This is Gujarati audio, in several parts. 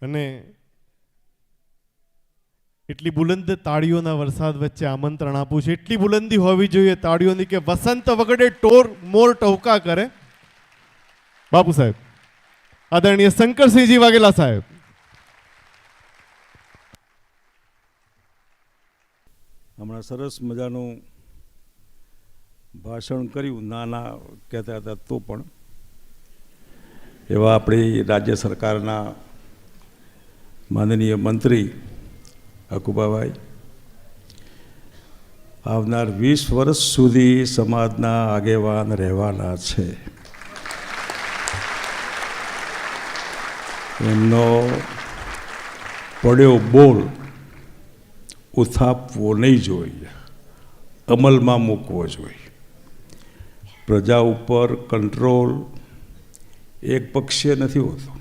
અને એટલી બુલંદ તાળીઓના વરસાદ વચ્ચે આમંત્રણ આપું છું. એટલી બુલંદી હોવી જોઈએ તાળીઓની કે વસંત વગડે મોર ટહુકા કરે. બાપુ સાહેબ, આદરણીય શંકરસિંહજી વાઘેલા સાહેબ. હમણાં સરસ મજાનું ભાષણ કર્યું, નાના કહેતા હતા તો પણ એવા આપણી રાજ્ય સરકારના માનનીય મંત્રી હકુબાભાઈ આવનાર 20 વર્ષ સુધી સમાજના આગેવાન રહેવાના છે. એમનો પડ્યો બોલ ઉથાપવો નહીં જોઈએ, અમલમાં મૂકવો જોઈએ. પ્રજા ઉપર કંટ્રોલ એક પક્ષીય નથી હોતો.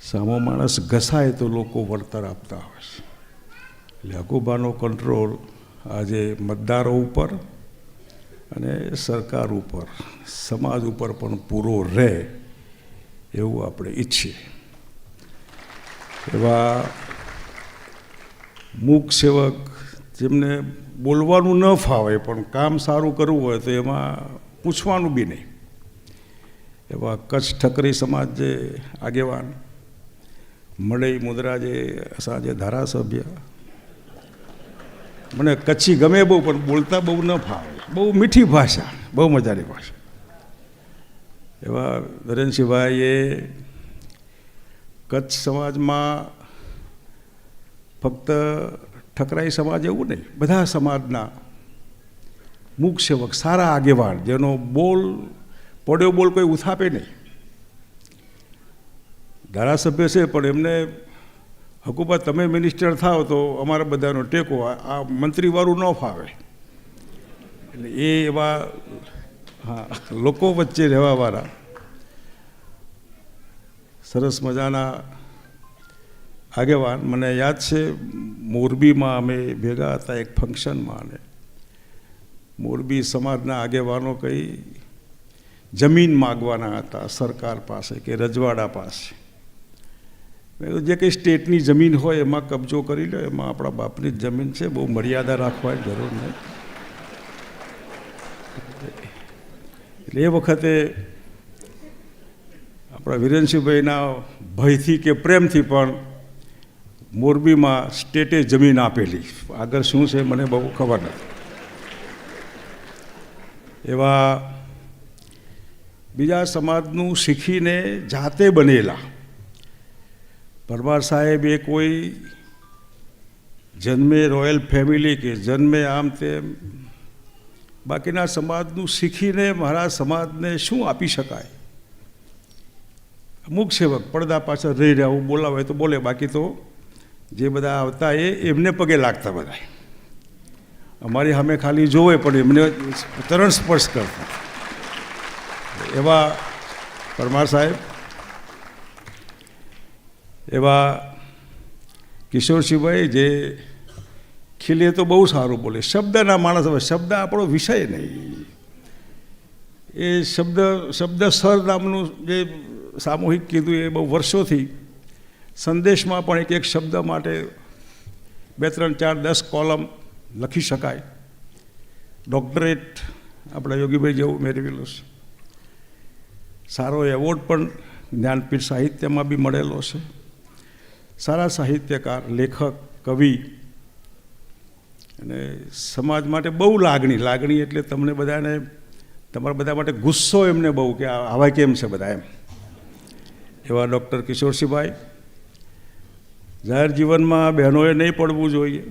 સામો માણસ ઘસાય તો લોકો વળતર આપતા હોય છે. એટલે હકુબાનો કંટ્રોલ આજે મતદારો ઉપર અને સરકાર ઉપર, સમાજ ઉપર પણ પૂરો રહે એવું આપણે ઈચ્છીએ. એવા મૂક સેવક જેમને બોલવાનું ન ફાવે પણ કામ સારું કરવું હોય તો એમાં પૂછવાનું બી નહીં, એવા કચ્છ ઠકરી સમાજ જે આગેવાન મળઈ મુદ્રા જે સાંજે ધારાસભ્ય, મને કચ્છી ગમે બહુ પણ બોલતા બહુ ન ફાવે, બહુ મીઠી ભાષા, બહુ મજાની ભાષા. એવા નરેનસિંહભાઈએ કચ્છ સમાજમાં ફક્ત ઠકરાઈ સમાજ એવું નહીં, બધા સમાજના મૂક સેવક, સારા આગેવાન, જેનો બોલ પડ્યો બોલ કોઈ ઉથાપે નહીં. ધારાસભ્ય છે પણ એમને હકુબા તમે મિનિસ્ટર થાવ તો અમારા બધાનો ટેકો, આ મંત્રીવાળું ન ફાવે. એટલે એ એવા લોકો વચ્ચે રહેવાવાળા સરસ મજાના આગેવાન. મને યાદ છે મોરબીમાં અમે ભેગા હતા એક ફંક્શનમાં, અને મોરબી સમાજના આગેવાનો કંઈ જમીન માગવાના હતા સરકાર પાસે કે રજવાડા પાસે. જે કંઈ સ્ટેટની જમીન હોય એમાં કબજો કરી લો, એમાં આપણા બાપની જ જમીન છે, બહુ મર્યાદા રાખવાની જરૂર નહીં. એટલે એ વખતે આપણા વિરેનસિંહભાઈના ભયથી કે પ્રેમથી પણ મોરબીમાં સ્ટેટે જમીન આપેલી. આગળ શું છે મને બહુ ખબર નથી. એવા બીજા સમાજનું શીખીને જાતે બનેલા પરમાર સાહેબ એ કોઈ જન્મે રોયલ ફેમિલી કે જન્મે આમ તેમ, બાકીના સમાજનું શીખીને મારા સમાજને શું આપી શકાય. અમુક સેવક પડદા પાછળ રહી રહ્યા, હું બોલાવે તો બોલે, બાકી તો જે બધા આવતા એમને પગે લાગતા. બધા અમારી સામે ખાલી જોવે પણ એમને તરણ સ્પર્શ કરતા. એવા પરમાર સાહેબ, એવા કિશોરસિંહભાઈ જે ખીલે તો બહુ સારું બોલે, શબ્દના માણસ. હવે શબ્દ આપણો વિષય નહીં. એ શબ્દ સર નામનું જે સામૂહિક કીધું એ બહુ વર્ષોથી સંદેશમાં પણ એક શબ્દ માટે 2, 3, 4, 10 કોલમ લખી શકાય. ડૉક્ટરેટ આપણા યોગીભાઈ જેવું મેળવેલું છે. સારો એવોર્ડ પણ જ્ઞાનપીઠ સાહિત્યમાં બી મળેલો છે. સારા સાહિત્યકાર, લેખક, કવિ, અને સમાજ માટે બહુ લાગણી એટલે તમને બધાને, તમારા બધા માટે ગુસ્સો એમને બહુ કે આવા કેમ છે બધા એમ. એવા ડૉક્ટર કિશોરસિંહભાઈ, જાહેર જીવનમાં બહેનોએ નહીં પડવું જોઈએ,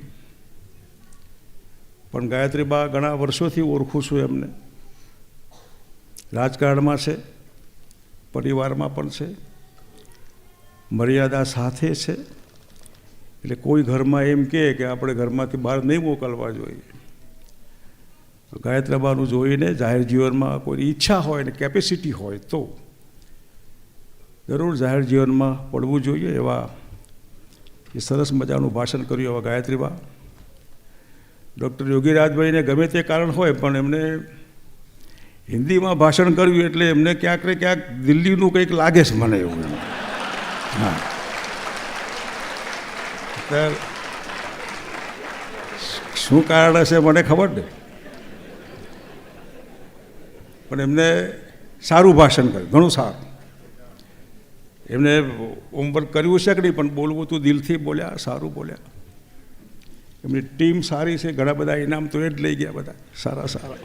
પણ ગાયત્રીબા ઘણા વર્ષોથી ઓળખું છું એમને. રાજકારણમાં છે, પરિવારમાં પણ છે, મર્યાદા સાથે છે. એટલે કોઈ ઘરમાં એમ કહે કે આપણે ઘરમાંથી બહાર નહીં મોકલવા જોઈએ. ગાયત્રીબાનું જોઈને જાહેર જીવનમાં કોઈ ઈચ્છા હોય ને કેપેસિટી હોય તો જરૂર જાહેર જીવનમાં પડવું જોઈએ. એવા એ સરસ મજાનું ભાષણ કર્યું એવા ગાયત્રીબા. ડૉક્ટર યોગીરાજભાઈને ગમે તે કારણ હોય પણ એમને હિન્દીમાં ભાષણ કર્યું એટલે એમને ક્યાંક ને ક્યાંક દિલ્હીનું કંઈક લાગે છે મને એવું. હા, તો શું કારણ હશે મને ખબર નહીં, પણ એમને સારું ભાષણ કર્યું, ઘણું સારું. એમને હોમવર્ક કર્યું છે કે નહીં, પણ બોલવું તો દિલથી બોલ્યા, સારું બોલ્યા. એમની ટીમ સારી છે, ઘણા બધા ઇનામ તો એ જ લઈ ગયા, બધા સારા સારા,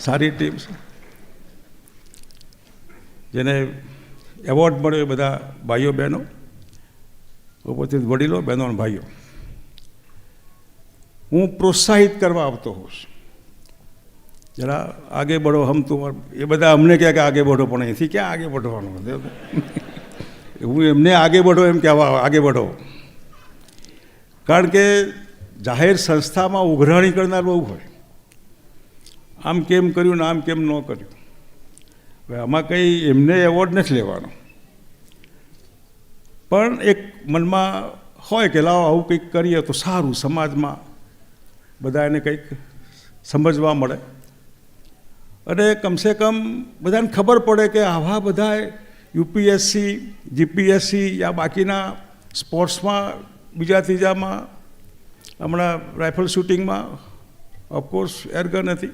સારી ટીમ છે. જેને એવોર્ડ મળ્યો એ બધા ભાઈઓ બહેનો, ઉપસ્થિત વડીલો, બહેનો અને ભાઈઓ. હું પ્રોત્સાહિત કરવા આવતો હોઉં છું, જરા આગે બઢો, હમ તુમ. એ બધા અમને કહે કે આગે બઢો, પણ અહીંથી ક્યાં આગે બઢવાનું? હું એમને આગે બઢો એમ કહેવા, આગે બઢો. કારણ કે જાહેર સંસ્થામાં ઉઘરાણી કરનાર બહુ હોય, આમ કેમ કર્યું ને આમ કેમ ન કર્યું. હવે આમાં કંઈ એમને એવોર્ડ નથી લેવાનો, પણ એક મનમાં હોય કે લાવો આવું કંઈક કરીએ તો સારું, સમાજમાં બધા એને કંઈક સમજવા મળે, અને કમસે કમ બધાને ખબર પડે કે આવા બધા યુપીએસસી, જીપીએસસી યા બાકીના સ્પોર્ટ્સમાં, બીજા ત્રીજામાં, હમણાં રાઇફલ શૂટિંગમાં ઓફકોર્સ એરગન હતી,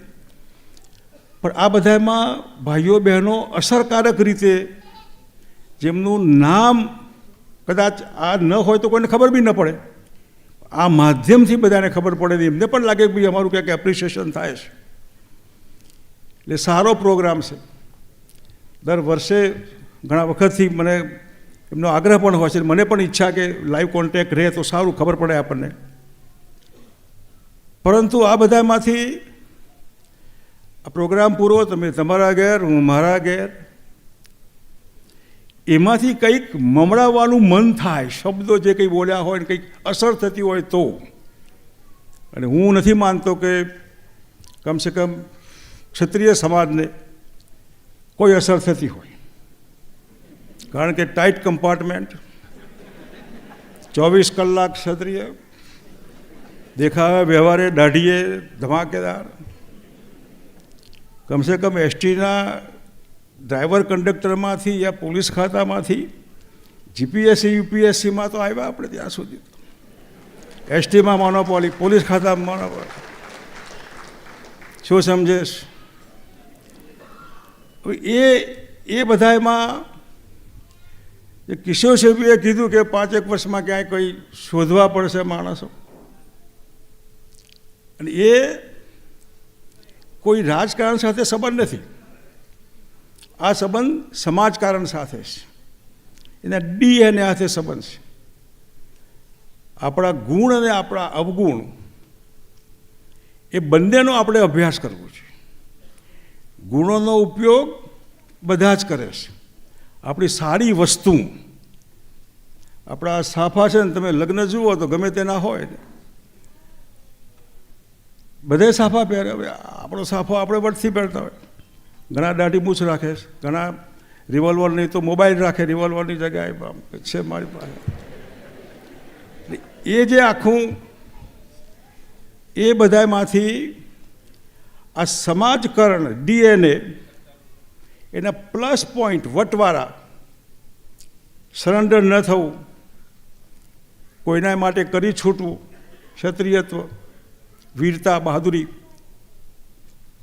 પણ આ બધામાં ભાઈઓ બહેનો અસરકારક રીતે જેમનું નામ કદાચ આ ન હોય તો કોઈને ખબર બી ન પડે, આ માધ્યમથી બધાને ખબર પડે, એમને પણ લાગે કે ભાઈ અમારું ક્યાંક એપ્રિસિએશન થાય છે. એટલે સારો પ્રોગ્રામ છે. દર વર્ષે ઘણા વખતથી મને એમનો આગ્રહ પણ હોય છે, મને પણ ઈચ્છા કે લાઈવ કોન્ટેક્ટ રહે તો સારું, ખબર પડે આપણને. પરંતુ આ બધામાંથી આ પ્રોગ્રામ પૂરો, તમે તમારા ઘેર, હું મારા ઘેર, એમાંથી કંઈક મમડાવવાનું મન થાય, શબ્દો જે કંઈ બોલ્યા હોય ને કંઈક અસર થતી હોય તો. અને હું નથી માનતો કે કમસે કમ ક્ષત્રિય સમાજને કોઈ અસર થતી હોય, કારણ કે ટાઈટ કમ્પાર્ટમેન્ટ, 24 કલાક ક્ષત્રિય, દેખાવે, વ્યવહારે, દાઢીએ ધમાકેદાર. કમસે કમ એસટીના ડ્રાઈવર કંડક્ટરમાંથી યા પોલીસ ખાતામાંથી જીપીએસસી યુપીએસસીમાં તો આવ્યા આપણે ત્યાં સુધી. એસટીમાં મોનોપોલી, પોલીસ ખાતામાં મોનોપોલી. શું સમજેશ? એ બધામાં કિશોર શેઠીએ કીધું કે 5 વર્ષમાં ક્યાંય કોઈ શોધવા પડશે માણસો, અને એ કોઈ રાજકારણ સાથે સંબંધ નથી, આ સંબંધ સમાજકારણ સાથે છે, એના ડીએનએ સાથે સંબંધ છે. આપણા ગુણ અને આપણા અવગુણ એ બંનેનો આપણે અભ્યાસ કરવો છે. ગુણોનો ઉપયોગ બધા જ કરે છે. આપણી સારી વસ્તુ, આપણા સાફા છે ને, તમે લગ્ન જુઓ તો ગમે તેના હોય ને, બધે સાફા પહેરે. હવે આપણો સાફો આપણે વટથી પહેરતા હોય, ઘણા દાઢી મૂછ રાખે, ઘણા રિવોલ્વર નહીં તો મોબાઈલ રાખે, રિવોલ્વરની જગ્યાએ છે મારી પાસે. એ જે આખું, એ બધામાંથી આ સમાજકરણ ડીએનએ, એના પ્લસ પોઈન્ટ વટવાળા, સરેન્ડર ન થવું, કોઈના માટે કરી છૂટવું, ક્ષત્રિયત્વ, વીરતા, બહાદુરી,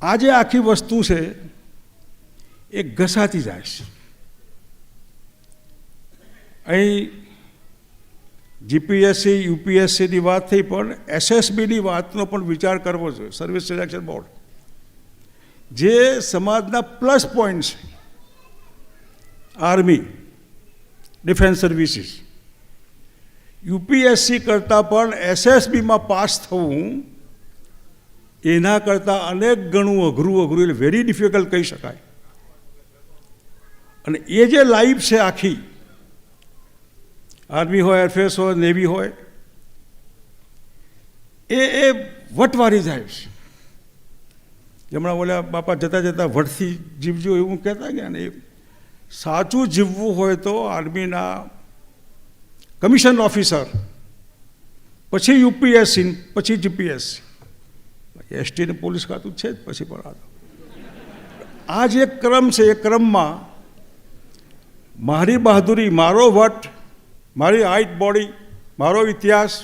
આ જે આખી વસ્તુ છે એ ઘસાતી જાય છે. અહીં જીપીએસસી યુપીએસસીની વાત થઈ, પણ એસએસબીની વાતનો પણ વિચાર કરવો જોઈએ, સર્વિસ સિલેક્શન બોર્ડ, જે સમાજના પ્લસ પોઈન્ટ છે. આર્મી, ડિફેન્સ સર્વિસીસ, યુપીએસસી કરતાં પણ એસએસબીમાં પાસ થવું એના કરતાં અનેક ગણું અઘરું, એટલે વેરી ડિફિકલ્ટ કહી શકાય. અને એ જે લાઈફ છે આખી, આર્મી હોય, એરફોર્સ હોય, નેવી હોય, એ વટવારી જાય છે. હમણાં ઓલા બાપા જતાં જતાં વટથી જીવજો એવું કહેતા ગયા ને, એ સાચું જીવવું હોય તો આર્મીના કમિશન ઓફિસર, પછી યુપીએસસી, પછી જીપીએસસી, એસટી ને પોલીસ ખાતું છે જ, પછી પણ આ જે ક્રમ છે, એ ક્રમમાં મારી બહાદુરી, મારો વટ, મારી હાઇટ, બોડી, મારો ઇતિહાસ,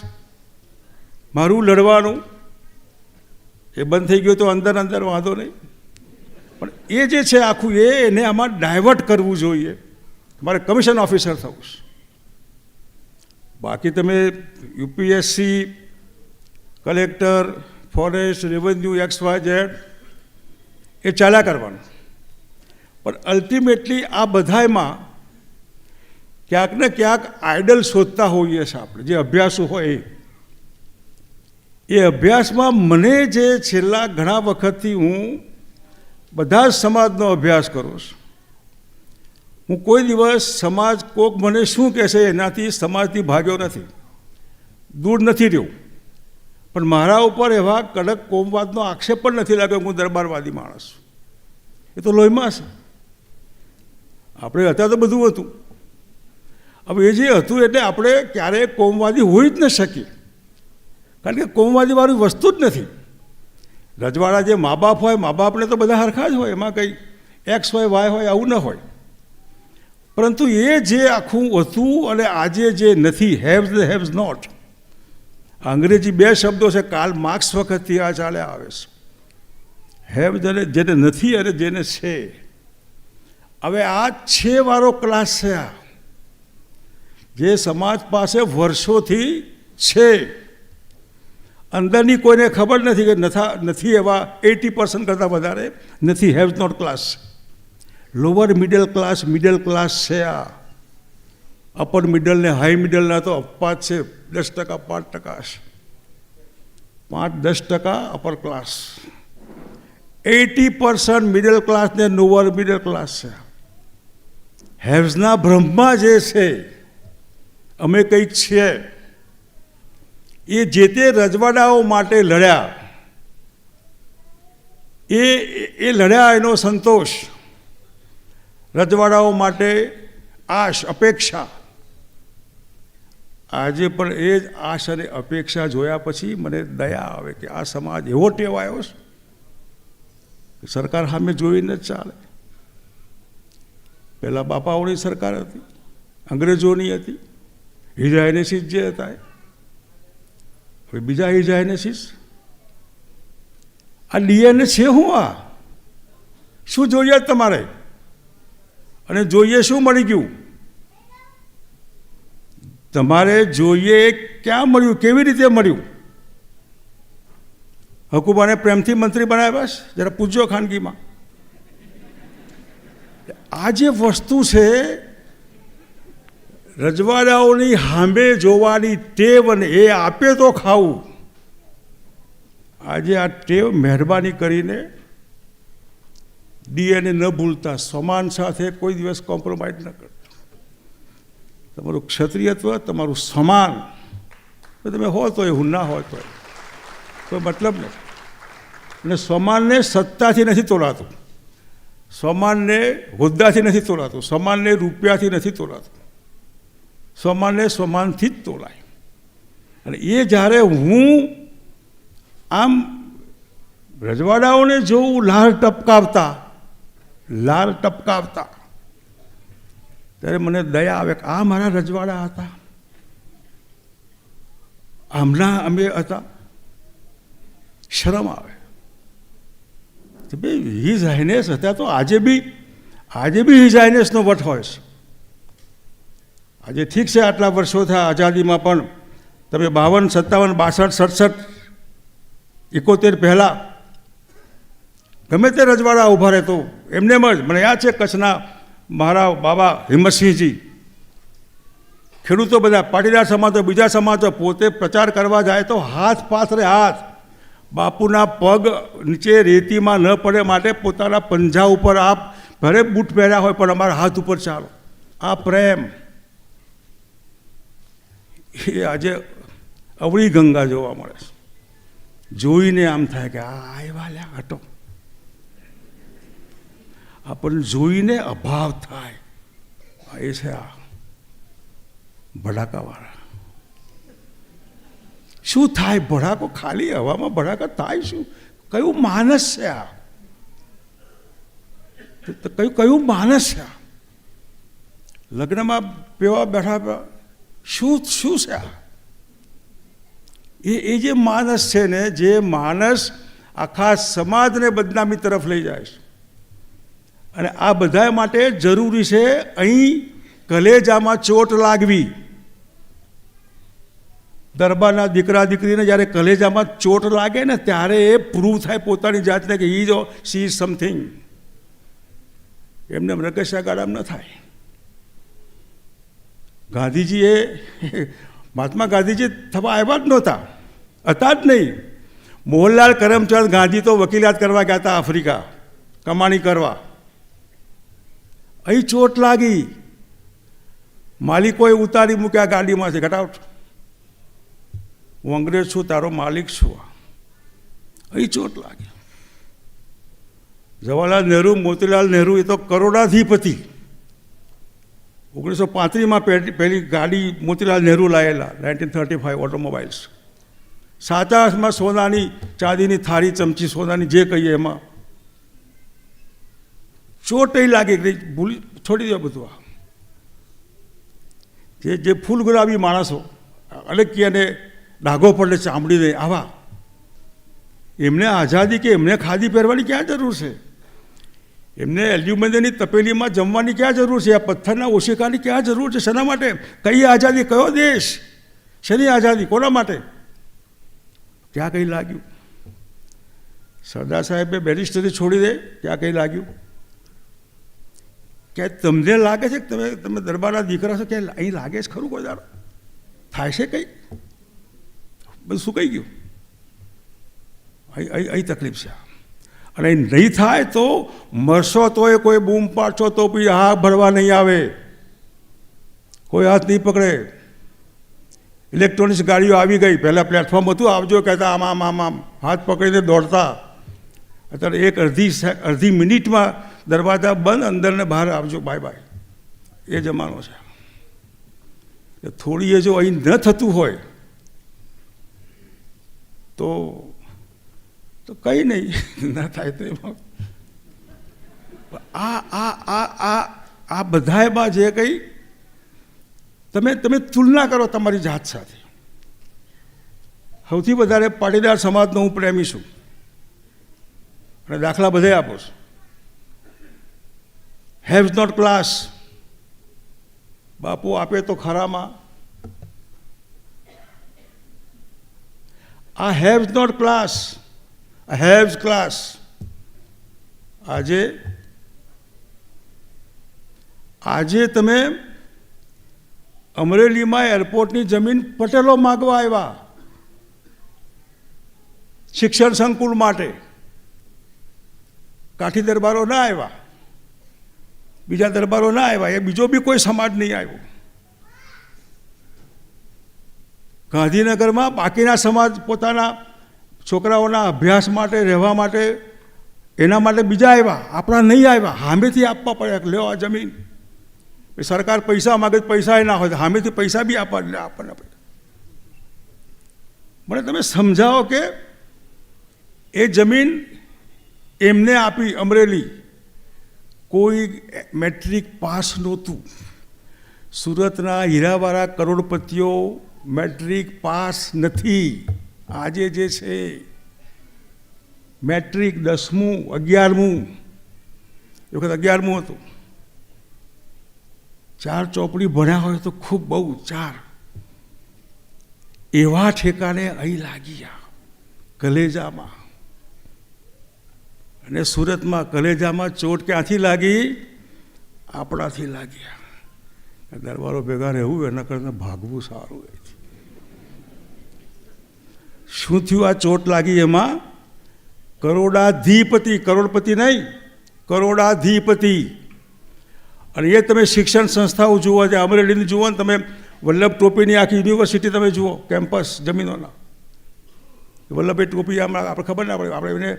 મારું લડવાનું એ બંધ થઈ ગયું તો અંદર અંદર વાંધો નહીં, પણ એ જે છે આખું એને આમાં ડાયવર્ટ કરવું જોઈએ. તમારે કમિશન ઓફિસર થવું છે. બાકી તમે UPSC, collector, forest, revenue, XYZ એ ચાલ્યા કરવાનું, પણ અલ્ટિમેટલી આ બધામાં ક્યાંક ને ક્યાંક આઇડલ શોધતા હોઈએ છીએ આપણે. જે અભ્યાસો હોય એ અભ્યાસમાં મને જે છેલ્લા ઘણા વખતથી હું બધા જ સમાજનો અભ્યાસ કરું છું. હું કોઈ દિવસ સમાજ કોક મને શું કહેશે એનાથી સમાજથી ભાગ્યો નથી, દૂર નથી રહ્યો, પણ મારા ઉપર એવા કડક કોમવાદનો આક્ષેપ પણ નથી લાગ્યો. હું દરબારવાદી માણસ છું, એ તો લોહીમાં છે. આપણે હતા તો બધું હતું. હવે એ જે હતું એટલે આપણે ક્યારેય કોમવાદી હોઈ જ ન શકીએ, કારણ કે કોમવાદીવાળી વસ્તુ જ નથી. રજવાડા જે મા બાપ હોય, મા બાપને તો બધા હરખા જ હોય, એમાં કંઈ X હોય, Y હોય, આવું ન હોય. પરંતુ એ જે આખું હતું અને આજે જે નથી, હેવ્સ નોટ, અંગ્રેજી બે શબ્દો છે, કાર્લ માર્ક્સ વખતથી આ ચાલ્યા આવે છે. હેવ જેને નથી અને જેને છે. હવે આ છે વાળો ક્લાસ છે, આ જે સમાજ પાસે વર્ષોથી છે. અંદરની કોઈને ખબર નથી કે નથી એવા 80% કરતાં વધારે નથી. Haves not class, lower middle class છે આ. અપર મિડલ ને હાઈ મિડલના તો અપવાદ છે, 10%, 5% છે. 5-10% અપર ક્લાસ, 80% મિડલ ક્લાસ ને લોઅર મિડલ ક્લાસ છે. હેવ્સના બ્રહ્મા જે છે અમે કંઈક છીએ, એ જે તે રજવાડાઓ માટે લડ્યા, એ લડ્યા એનો સંતોષ, રજવાડાઓ માટે આશ, અપેક્ષા. આજે પણ એ જ આશ અને અપેક્ષા જોયા પછી મને દયા આવે કે આ સમાજ એવો ટેવાયો છે કે સરકાર સામે જોઈને જ ચાલે. પહેલાં બાપાઓની સરકાર હતી, અંગ્રેજોની હતી, હિઝાયનેસીસ જે હતા, હવે બીજા હિઝાયનેસીસ. આ ડીએનએ છે શું? આ શું જોઈએ તમારે? અને જોઈએ શું મળી ગયું? તમારે જોઈએ ક્યાં મળ્યું, કેવી રીતે મળ્યું? હકુબાને પ્રેમથી મંત્રી બનાવ્યા છે, જરા પૂછજો ખાનગીમાં. આ જે વસ્તુ છે, રજવાડાઓની સામે જોવાની ટેવ અને એ આપે તો ખાવું. આજે આ ટેવ મહેરબાની કરીને ડીએનએ ન ભૂલતા, સમાન સાથે કોઈ દિવસ કોમ્પ્રોમાઇઝ ન કરતા. તમારું ક્ષત્રિયત્વ, તમારું સમાન, તમે હો તો હું ના હોય તો કોઈ મતલબ નથી. અને સમાનને સત્તાથી નથી તોલાતું, સમાનને હોદ્દાથી નથી તોલાતું, સમાનને રૂપિયાથી નથી તોલાતું, સમાનને સમાનથી જ તોલાય. અને એ જ્યારે હું આમ રજવાડાઓને જોઉં લાલ ટપકાવતા ત્યારે મને દયા આવે કે આ મારા રજવાડા હતા, આમના અમે હતા. શરમ આવે. હિઝ હાઇનેસ હતા તો આજે બી હિઝ હાઇનેસનો વટ હોય છે. આજે ઠીક છે, આટલા વર્ષો થયા આઝાદીમાં, પણ તમે 52, 57, 62, 67, 71 પહેલાં ગમે તે રજવાડા ઊભા રહેતો એમને જ. મને યાદ છે કચ્છના મારા બાબા હિંમતસિંહજી, ખેડૂતો બધા, પાટીદાર સમાજો, બીજા સમાજો, પોતે પ્રચાર કરવા જાય તો હાથ પાથરે હાથ, બાપુના પગ નીચે રેતીમાં ન પડે માટે પોતાના પંજા ઉપર આપ ભલે બૂટ પહેર્યા હોય પણ અમારા હાથ ઉપર ચાલો. આ પ્રેમ એ આજે અવળી ગંગા જોવા મળે છે. જોઈને આમ થાય કે આ એવા લ્યા હટો. આપણને જોઈને અભાવ થાય. એ છે આ ભડાકાવાળા. શું થાય? ભડાકો ખાલી હવામાં ભડાકા થાય શું? કયું માનસ છે આ? કયું માનસ છે આ? લગ્નમાં પેવા બેઠા શું છે આ? એ જે માણસ છે ને, જે માણસ આખા સમાજને બદનામી તરફ લઈ જાય છે, અને આ બધા માટે જરૂરી છે અહીં કલેજામાં ચોટ લાગવી. દરબારના દીકરા દીકરીને જ્યારે કલેજામાં ચોટ લાગે ને ત્યારે એ પ્રૂવ થાય પોતાની જાતને કે હી જો સી ઇઝ સમથિંગ. એમને રકેશા ગાડામ ન થાય. ગાંધીજીએ મહાત્મા ગાંધીજી થવા આવ્યા જ નહોતા, હતા જ નહીં. મોહનલાલ કરમચંદ ગાંધી તો વકીલાત કરવા ગયા હતા આફ્રિકા, કમાણી કરવા. અહીં ચોટ લાગી, માલિકોએ ઉતારી મૂક્યા ગાડીમાંથી, ઘટાવટ, હું અંગ્રેજ છું, તારો માલિક છું. અહીં ચોટ લાગી. જવાહરલાલ નહેરુ, મોતીલાલ નહેરુ એ તો કરોડાધિપતિ. 1935 પહેલી ગાડી મોતીલાલ નહેરુ લાયેલા, 1935 ઓટોમોબાઈલ્સ. સાચા અર્થમાં સોનાની ચાંદીની થાળી, ચમચી, સોનાની જે કહીએ એમાં ચોટ નહીં લાગી. ભૂલી છોડી દો બધું. જે ફૂલ ગુલાબી માણસો, અલગી અને ડાઘો પડે ચામડી નહીં, આવા એમને આઝાદી કે એમને ખાદી પહેરવાની ક્યાં જરૂર છે? એમને એલ્યુમિનિયમની તપેલીમાં જમવાની ક્યાં જરૂર છે? આ પથ્થરના ઓશિકાની ક્યાં જરૂર છે? શેના માટે? કઈ આઝાદી? કયો દેશ? શેની આઝાદી? કોના માટે? ક્યાં કંઈ લાગ્યું? સરદાર સાહેબે બેરિસ્ટરી છોડી દે, ક્યાં કંઈ લાગ્યું? કે તમને લાગે છે કે તમે દરબારના દીકરા છો, કે અહીં લાગે છે ખરું કોઈ દાડો? થાય છે કંઈ? બધું સુકાઈ ગયું. અહીં તકલીફ છે. અને નહીં થાય તો મરશો તો એ કોઈ બૂમ પાડશો તો બી હાથ ભરવા નહીં આવે, કોઈ હાથ નહીં પકડે. ઇલેક્ટ્રોનિક્સ ગાડીઓ આવી ગઈ. પહેલાં પ્લેટફોર્મ હતું, આવજો કહેતા, આમ આમ આમ હાથ પકડીને દોડતા. અત્યારે એક અડધી મિનિટમાં દરવાજા બંધ, અંદર ને બહાર આવજો, બાય બાય. એ જમાનો છે. થોડી એ જો અહીં ન થતું હોય તો કંઈ નહીં ના થાય. તો એમાં આ બધામાં જે કંઈ તમે તુલના કરો તમારી જાત સાથે. સૌથી વધારે પાટીદાર સમાજનો હું પ્રેમી છું, અને દાખલા બધે આપો છું. હેવ્સ નોટ ક્લાસ, બાપુ આપે તો ખરામાં. આ હેવ્સ નોટ ક્લાસ, આ હેવ્સ ક્લાસ. આજે તમે અમરેલીમાં એરપોર્ટની જમીન પટેલો માગવા આવ્યા શિક્ષણ સંકુલ માટે. કાઠી દરબારો ના આવ્યા, બીજા દરબારો ના આવ્યા, એ બીજો બી કોઈ સમાજ નહીં આવ્યો. ગાંધીનગરમાં બાકીના સમાજ પોતાના છોકરાઓના અભ્યાસ માટે, રહેવા માટે, એના માટે બીજા આવ્યા, આપણા નહીં આવ્યા. સામેથી આપવા પડે, લ્યો આ જમીન. સરકાર પૈસા માગે, પૈસા એ ના હોય, સામેથી પૈસા બી આપવાના પડે. મને તમે સમજાવો કે એ જમીન એમને આપી. અમરેલી કોઈ મેટ્રિક પાસ નહોતું. સુરતના હીરાવાળા કરોડપતિઓ મેટ્રિક પાસ નથી. આજે જે છે મેટ્રિક 10મું 11મું, એ વખત 11મું હતું. 4 ચોપડી ભણ્યા હોય તો ખૂબ બહુ 4. એવા ઠેકાણે અહીં લાગી ગયા કલેજામાં. અને સુરતમાં કલેજામાં ચોટ ક્યાંથી લાગી? આપણાથી લાગ્યા. દરબારો ભેગા રહેવું એના કરતાં ભાગવું સારું. શું થયું? આ ચોટ લાગી એમાં કરોડાધિપતિ, કરોડપતિ નહીં, કરોડાધિપતિ. અને એ તમે શિક્ષણ સંસ્થાઓ જુઓ, જે અમરેલીની જુઓ ને તમે, વલ્લભ ટોપીની આખી યુનિવર્સિટી તમે જુઓ, કેમ્પસ જમીનોના. વલ્લભભાઈ ટોપી આપણે ખબર ના પડે, આપણે એને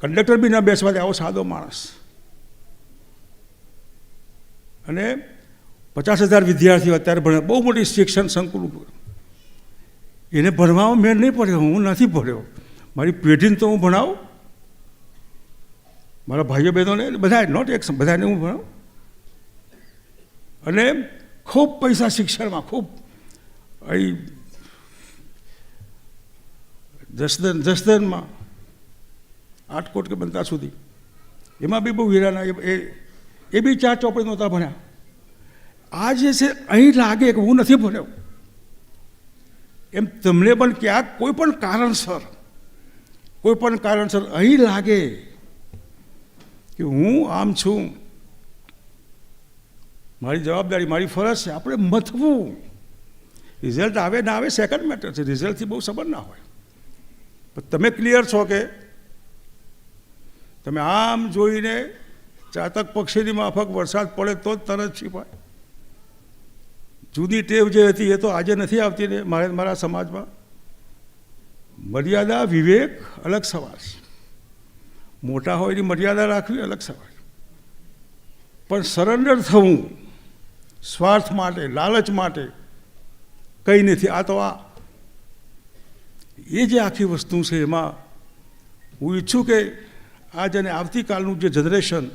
કંડક્ટર બી ન બેસવા દે, આવો સાદો માણસ. અને 50,000 વિદ્યાર્થીઓ અત્યારે ભણે, બહુ મોટી શિક્ષણ સંકુલ. એને ભણવામાં મેળ નહીં પડ્યો, હું નથી ભણ્યો. મારી પેઢીને તો હું ભણાવું, મારા ભાઈઓ બહેનોને બધા, નોટ એક, બધાને હું ભણાવું. અને ખૂબ પૈસા શિક્ષણમાં, ખૂબ. અહીં જસદનમાં 8 કોટ કે બનતા સુધી એમાં બી બહુ હીરાના એ બી 4 ચોપડી નહોતા ભણ્યા. આ જે છે અહીં લાગે કે હું નથી ભણ્યો, એમ તમને પણ ક્યાંક કોઈ પણ કારણસર અહીં લાગે કે હું આમ છું, મારી જવાબદારી, મારી ફરજ છે. આપણે મથવું. રિઝલ્ટ આવે ના આવે સેકન્ડ મેટર છે, રિઝલ્ટથી બહુ સંબંધ ના હોય. પણ તમે ક્લિયર છો કે તમે આમ જોઈને ચાતક પક્ષીની માફક વરસાદ પડે તો જ તરત છીપાય. જૂની ટેવ જે હતી એ તો આજે નથી આવતી ને મારા સમાજમાં. મર્યાદા વિવેક અલગ સવાલ છે, મોટા હોય એની મર્યાદા રાખવી અલગ સવાલ. પણ સરેન્ડર થવું સ્વાર્થ માટે, લાલચ માટે કંઈ નથી. આ તો એ જે આખી વસ્તુ છે એમાં હું ઈચ્છું કે આજ અને આવતીકાલનું જે જનરેશન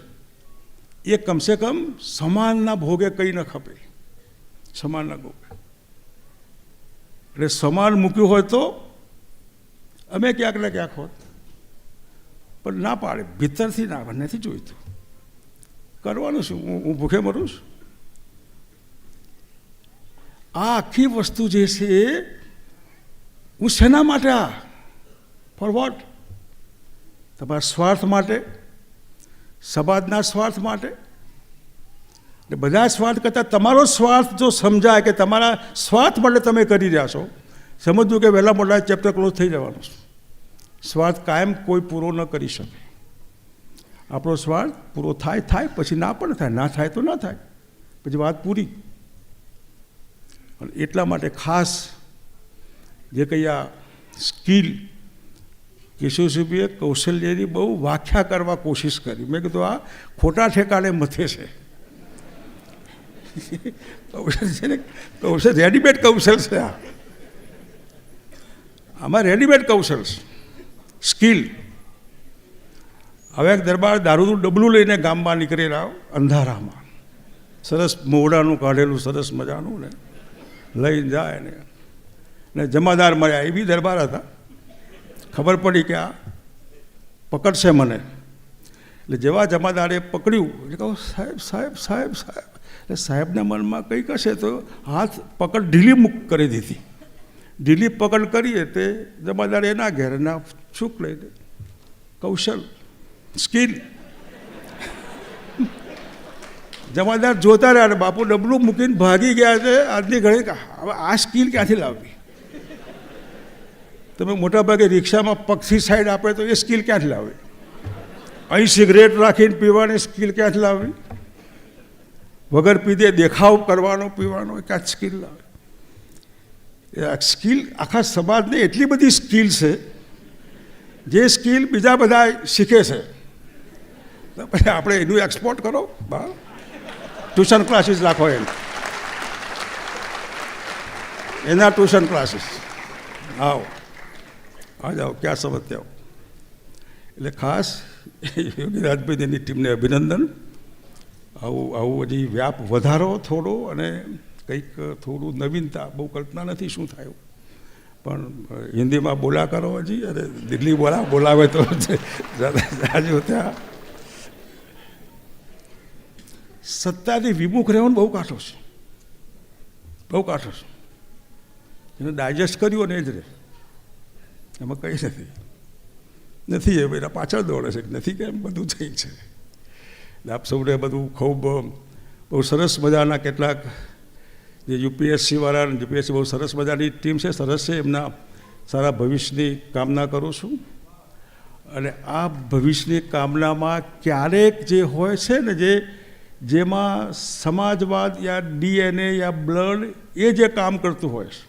એ કમસે કમ સમાનના ભોગે કંઈ ન ખપે. સમાનના ભોગે એટલે સમાન મૂક્યું હોય તો અમે ક્યાંક ને ક્યાંક હોત, પણ ના પાડે ભીતરથી ના, નથી જોઈતું. કરવાનું શું? હું ભૂખે મરું છું? આ આખી વસ્તુ જે છે હું શેના માટે? For what? તમારા સ્વાર્થ માટે, સમાજના સ્વાર્થ માટે. બધા સ્વાર્થ કરતાં તમારો સ્વાર્થ જો સમજાય કે તમારા સ્વાર્થ માટે તમે કરી રહ્યા છો, સમજવું કે વહેલા મોટા ચેપ્ટર ક્લોઝ થઈ જવાનું છે. સ્વાર્થ કાયમ કોઈ પૂરો ન કરી શકે. આપણો સ્વાર્થ પૂરો થાય, પછી ના પણ થાય, ના થાય તો ના થાય, પછી વાત પૂરી. અને એટલા માટે ખાસ જે કંઈ આ સ્કિલ કેશવસિંહે કૌશલ્યની બહુ વ્યાખ્યા કરવા કોશિશ કરી. મેં કીધું આ ખોટા ઠેકાણે મથે છે. કૌશલ છે ને, કૌશલ રેડીમેડ કૌશલ છે. આમાં રેડીમેડ કૌશલ છે, સ્કિલ. હવે એક દરબાર દારૂનું ડબલું લઈને ગામમાં નીકળેલા અંધારામાં, સરસ મોવડાનું કાઢેલું સરસ મજાનું ને લઈને જાય ને જમાદાર મળ્યા. એ બી દરબાર હતા. ખબર પડી કે આ પકડશે મને. એટલે જેવા જમાદારે પકડ્યું એટલે કહું સાહેબ સાહેબ સાહેબ સાહેબ. એટલે સાહેબના મનમાં કંઈક હશે તો હાથ પકડ ઢીલી કરી દીધી. ઢીલી પકડ કરીએ તે જમાદાર એના ઘેર એના છૂક લઈ દે. કૌશલ, સ્કિલ. જમાદાર જોતા રહ્યા. બાપુ ડબલું મૂકીને ભાગી ગયા છે. આજની ઘડી હવે આ સ્કિલ ક્યાંથી લાવવી? તમે મોટાભાગે રિક્ષામાં પગથી સાઈડ આપે તો એ સ્કિલ ક્યાંથી લાવે? અહીં સિગરેટ રાખીને પીવાની સ્કિલ ક્યાંથી લાવવી? વગર પીધે દેખાવ કરવાનો પીવાનો ક્યાં સ્કિલ લાવે? સ્કિલ આખા સમાજને એટલી બધી સ્કિલ છે જે સ્કિલ બીજા બધા શીખે છે. પછી આપણે એનું એક્સપોર્ટ કરો. બા ટ્યુશન ક્લાસીસ રાખો, એના ટ્યુશન ક્લાસીસ. આવો આ જાઓ, ક્યાં સમજતે આવો. એટલે ખાસ યોગીરાજભાઈ એની ટીમને અભિનંદન. આવું હજી વ્યાપ વધારો થોડો અને કંઈક થોડું નવીનતા. બહુ કલ્પના નથી શું થાય, પણ હિન્દીમાં બોલા કરો હજી, અને દિલ્હી બોલાવે તો રાજુ ત્યાં સત્તાથી વિમુખ રહેવાનું બહુ કાઠો છે, બહુ કાઠો છે. એને ડાયજેસ્ટ કર્યું અને એ જ રહે, એમાં કંઈ નથી. એ બધા પાછળ દોડે છે, નથી કે એમ બધું થઈ છે. આપ સૌને બધું ખૂબ બહુ સરસ મજાના કેટલાક જે યુપીએસસીવાળા, જીપીએસસી બહુ સરસ મજાની ટીમ છે, સરસ છે. એમના સારા ભવિષ્યની કામના કરું છું. અને આ ભવિષ્યની કામનામાં ક્યારેક જે હોય છે ને, જેમાં સમાજવાદ યા ડીએનએ યા બ્લડ એ જે કામ કરતું હોય છે,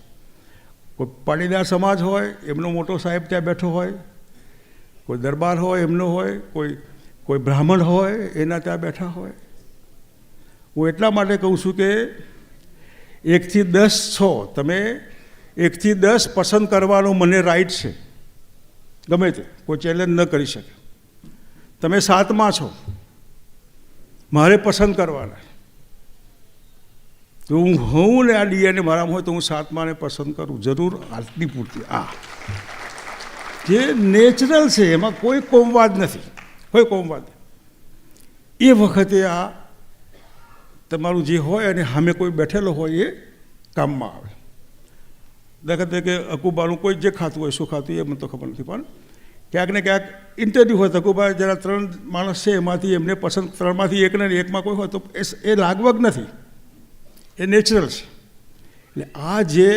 કોઈ પાટીદાર સમાજ હોય એમનો મોટો સાહેબ ત્યાં બેઠો હોય, કોઈ દરબાર હોય એમનો હોય, કોઈ બ્રાહ્મણ હોય એના ત્યાં બેઠા હોય. હું એટલા માટે કહું છું કે 1 થી 10 છો તમે, 1 થી 10 પસંદ કરવાનો મને રાઈટ છે. ગમે તે કોઈ ચેલેન્જ ન કરી શકે. તમે 7માં છો, મારે પસંદ કરવાના. તો હું ને આ ડીએનએ મારામાં હોય તો હું 7માને પસંદ કરું જરૂર. આટલી પૂરતી. જે નેચરલ છે એમાં કોઈ કોમવાદ નથી, કોઈ કોમવાદ. એ વખતે આ તમારું જે હોય અને સામે કોઈ બેઠેલો હોય એ કામમાં આવે. દાખલા તરીકે અકુબાનું કોઈ જે ખાતું હોય, શું ખાતું એ મને તો ખબર નથી, પણ ક્યાંક ને ક્યાંક ઇન્ટરવ્યૂ હોય તો અકુબા જરા 3 માણસ છે એમાંથી એમને પસંદ 3માંથી એકને એકમાં કોઈ હોય તો એ લાગવગ નથી, એ નેચરલ છે. એટલે આ જે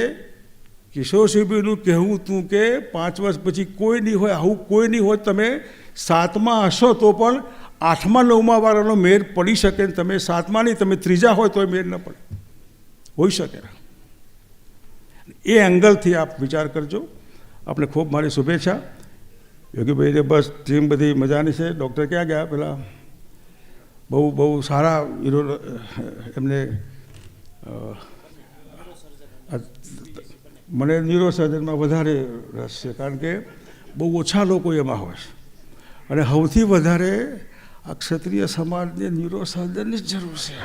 કિશોર સિંહનું કહેવું હતું કે 5 વર્ષ પછી કોઈ નહીં હોય, આવું કોઈ નહીં હોય, તમે 7મા હશો તો પણ 8મા 9મા વાળાનો મેર પડી શકે ને તમે 7મા નહીં, તમે 3જા હોય તો મેર ન પડે, હોઈ શકે. એ એંગલથી આપ વિચાર કરજો. આપણે ખૂબ મારી શુભેચ્છા. યોગીભાઈને બસ ટીમ બધી મજાની છે. ડૉક્ટર ક્યાં ગયા પેલા? બહુ સારા એમને મને ન્યુરોસર્જનમાં વધારે રસ છે, કારણ કે બહુ ઓછા લોકો એમાં હોય છે અને સૌથી વધારે આ ક્ષત્રિય સમાજને ન્યુરોસર્જનની જ જરૂર છે.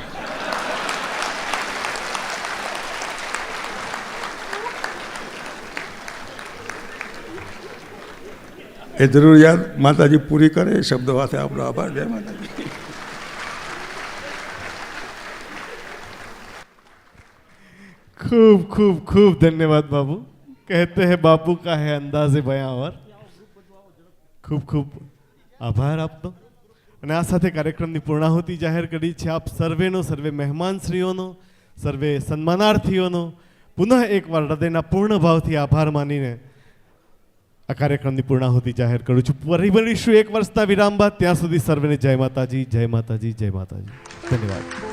એ જરૂરિયાત માતાજી પૂરી કરે. એ શબ્દ સાથે આપણો આભાર. જય માતાજી. खूब खूब खूब धन्यवाद बाबू. कहते हैं बापू का है अंदाजे बयां और खूब खूब આભાર આપનો. અને આ સાથે કાર્યક્રમની પૂર્ણાહુતિ જાહેર કરી છે. આપ સર્વેનો, સર્વે મહેમાનશ્રીઓનો, સર્વે સન્માનાર્થીઓનો પુનઃ એકવાર હૃદયના પૂર્ણ ભાવથી આભાર માનીને આ કાર્યક્રમની પૂર્ણાહુતિ જાહેર કરું છું. ફરી મળીશું 1 વર્ષના વિરામ બાદ. ત્યાં સુધી સર્વેને જય માતાજી, જય માતાજી, જય માતાજી. ધન્યવાદ.